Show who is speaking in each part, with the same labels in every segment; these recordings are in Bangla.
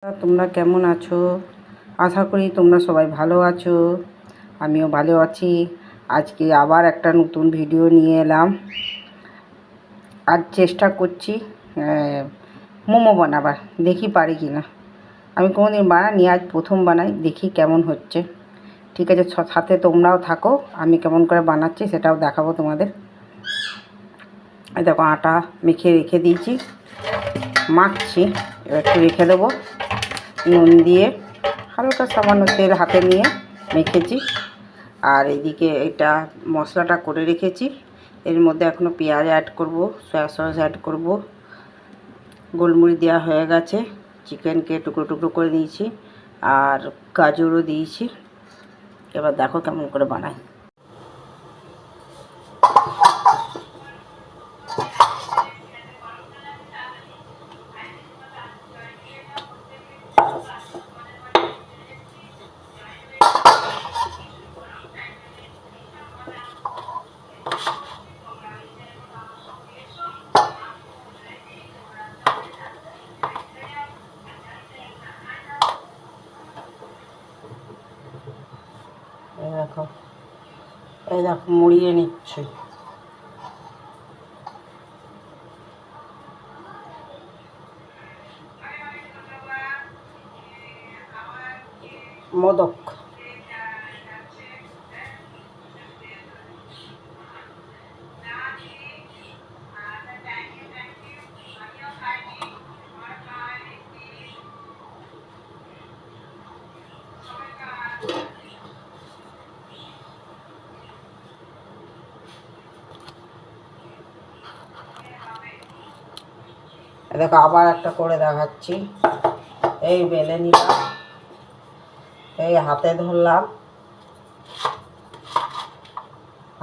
Speaker 1: তোমরা কেমন আছো? আশা করি তোমরা সবাই ভালো আছো। আমিও ভালো আছি। আজকে আবার একটা নতুন ভিডিও নিয়ে এলাম। আজ চেষ্টা করছি মোমো বানাবার, দেখি পারি কি না। আমি কোনোদিন বানাইনি, আজ প্রথম বানাই, দেখি কেমন হচ্ছে। ঠিক আছে, সাথে তোমরাও থাকো, আমি কেমন করে বানাচ্ছি সেটাও দেখাবো তোমাদের। এই দেখো, আটা মেখে রেখে দিয়েছি, মাখছি। এবার একটু রেখে দেবো, নুন দিয়ে হালকা সামান্য তেল হাতে নিয়ে মেখেছি। আর এদিকে এটা মশলাটা করে রেখেছি। এর মধ্যে এখনও পেঁয়াজ অ্যাড করব, সয়া সস অ্যাড করব। গোলমরিচ দেওয়া হয়ে গেছে, চিকেনকে টুকরো টুকরো করে দিয়েছি, আর গাজরও দিয়েছি। এবার দেখো কেমন করে বানাই। এই দেখো মুড়িয়ে নিচ্ছি। মোদক, দেখো আবার একটা করে দেখাচ্ছি। এই বেলে নিলাম, এই হাতে ধরলাম,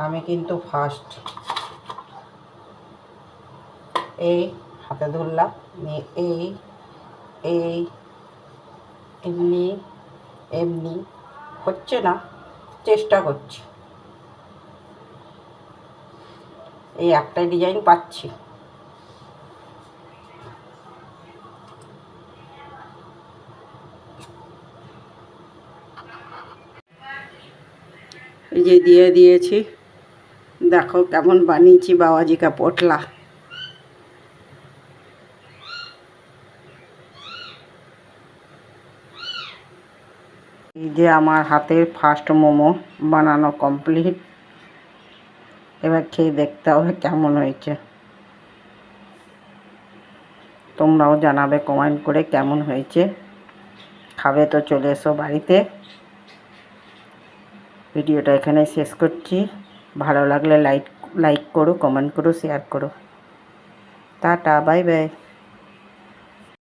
Speaker 1: আমি কিন্তু ফার্স্ট। এই হাতে ধরলাম, এই এই এমনি এমনি হচ্ছে না, চেষ্টা করছি। এই একটাই ডিজাইন পাচ্ছি। এই যে দিয়ে দিয়েছি, দেখো কেমন বানিয়েছি বাবাজি কা পোটলা। এই যে আমার হাতের ফার্স্ট মোমো বানানো কমপ্লিট। এবার খেয়ে দেখতে হবে কেমন হয়েছে। তোমরাও জানাবে কমেন্ট করে কেমন হয়েছে। খাবে তো চলে এসো বাড়িতে। ভিডিওটা এখানে শেষ করছি। ভালো লাগলে লাইক করো, কমেন্ট করো, শেয়ার করো। Tata, bye bye.